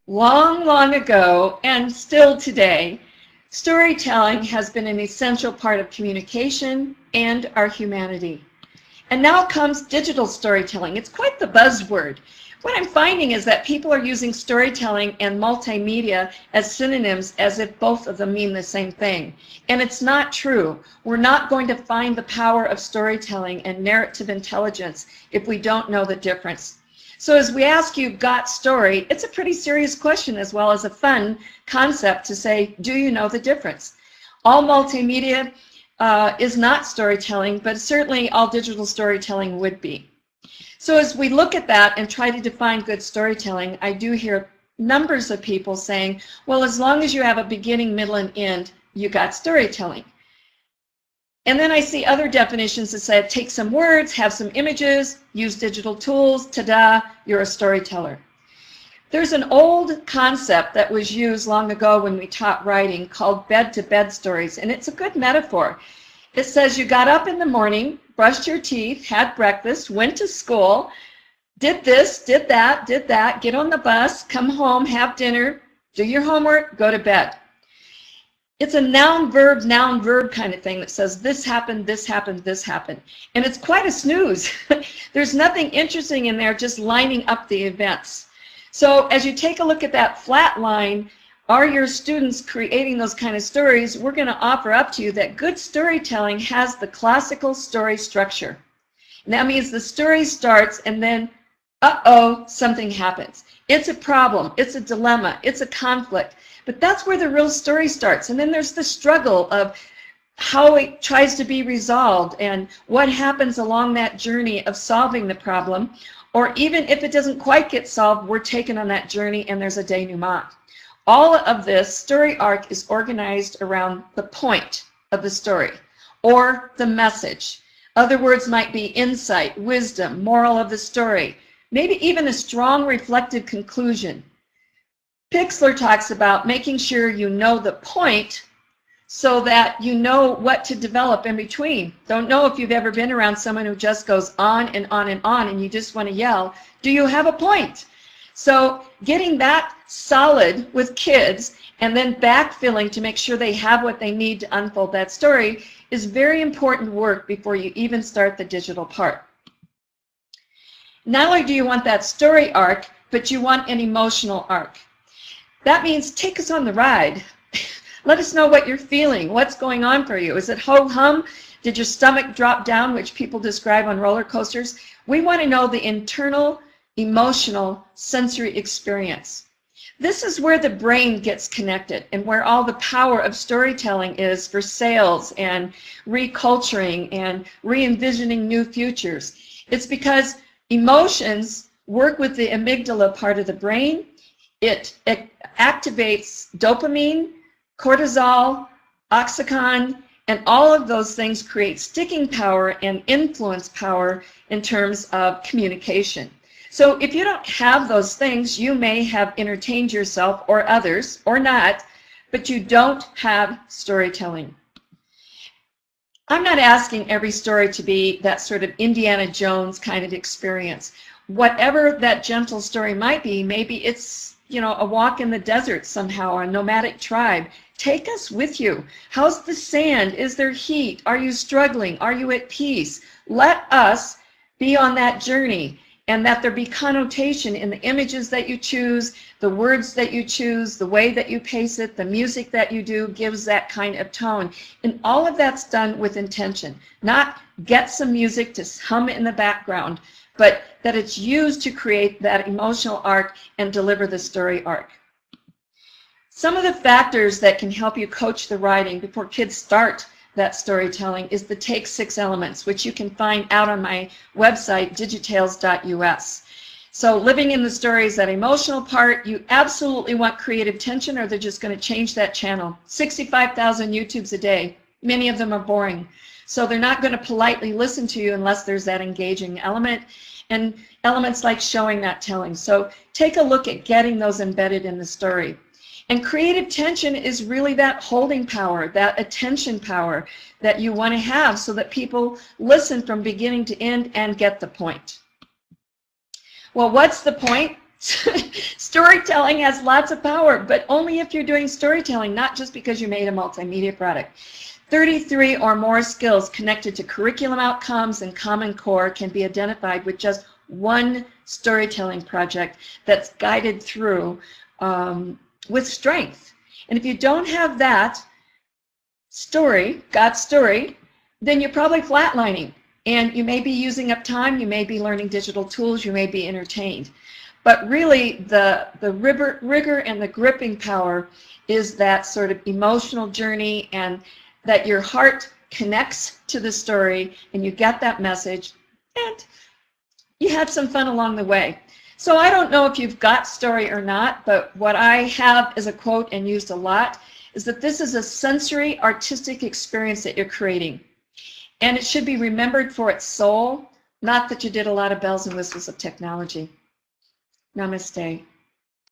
Long, long ago, and still today, storytelling has been an essential part of communication and our humanity. And now comes digital storytelling. It's quite the buzzword. What I'm finding is that people are using storytelling and multimedia as synonyms as if both of them mean the same thing. And it's not true. We're not going to find the power of storytelling and narrative intelligence if we don't know the difference. So as we ask you, got story, it's a pretty serious question as well as a fun concept to say, do you know the difference? All multimedia is not storytelling, but certainly all digital storytelling would be. So as we look at that and try to define good storytelling, I do hear numbers of people saying, well, as long as you have a beginning, middle, and end, you got storytelling. And then I see other definitions that say take some words, have some images, use digital tools, ta-da, you're a storyteller. There's an old concept that was used long ago when we taught writing called bed-to-bed stories, and it's a good metaphor. It says you got up in the morning, brushed your teeth, had breakfast, went to school, did this, did that, get on the bus, come home, have dinner, do your homework, go to bed. It's a noun, verb kind of thing that says this happened, this happened, this happened. And it's quite a snooze. There's nothing interesting in there, just lining up the events. So as you take a look at that flat line, are your students creating those kind of stories? We're going to offer up to you that good storytelling has the classical story structure. And that means the story starts and then, something happens. It's a problem, it's a dilemma, it's a conflict. But that's where the real story starts. And then there's the struggle of how it tries to be resolved and what happens along that journey of solving the problem. Or even if it doesn't quite get solved, we're taken on that journey and there's a denouement. All of this story arc is organized around the point of the story or the message. Other words might be insight, wisdom, moral of the story, maybe even a strong reflective conclusion. Pixler talks about making sure you know the point so that you know what to develop in between. Don't know if you've ever been around someone who just goes on and on and on and you just want to yell, do you have a point? So getting that solid with kids and then backfilling to make sure they have what they need to unfold that story is very important work before you even start the digital part. Not only do you want that story arc, but you want an emotional arc. That means take us on the ride. Let us know what you're feeling, what's going on for you. Is it ho-hum? Did your stomach drop down, which people describe on roller coasters? We want to know the internal, emotional, sensory experience. This is where the brain gets connected and where all the power of storytelling is for sales and reculturing and re-envisioning new futures. It's because emotions work with the amygdala part of the brain. It activates dopamine, cortisol, oxytocin, and all of those things create sticking power and influence power in terms of communication. So if you don't have those things, you may have entertained yourself or others or not, but you don't have storytelling. I'm not asking every story to be that sort of Indiana Jones kind of experience. Whatever that gentle story might be, maybe it's a walk in the desert somehow, or a nomadic tribe. Take us with you. How's the sand? Is there heat? Are you struggling? Are you at peace? Let us be on that journey, and that there be connotation in the images that you choose, the words that you choose, the way that you pace it, the music that you do gives that kind of tone. And all of that's done with intention, not get some music to hum in the background, but that it's used to create that emotional arc and deliver the story arc. Some of the factors that can help you coach the writing before kids start that storytelling is the Take 6 elements, which you can find out on my website, digitales.us. So living in the story is that emotional part. You absolutely want creative tension or they're just going to change that channel. 65,000 YouTubes a day. Many of them are boring. So they're not going to politely listen to you unless there's that engaging element and elements like showing, not telling. So take a look at getting those embedded in the story. And creative tension is really that holding power, that attention power that you want to have so that people listen from beginning to end and get the point. Well, what's the point? Storytelling has lots of power, but only if you're doing storytelling, not just because you made a multimedia product. 33 or more skills connected to curriculum outcomes and Common Core can be identified with just one storytelling project that's guided through with strength. And if you don't have that God's story, then you're probably flatlining. And you may be using up time, you may be learning digital tools, you may be entertained. But really, the rigor and the gripping power is that sort of emotional journey, and that your heart connects to the story and you get that message and you had some fun along the way. So I don't know if you've got story or not, but what I have as a quote and used a lot is that this is a sensory artistic experience that you're creating. And it should be remembered for its soul, not that you did a lot of bells and whistles of technology. Namaste.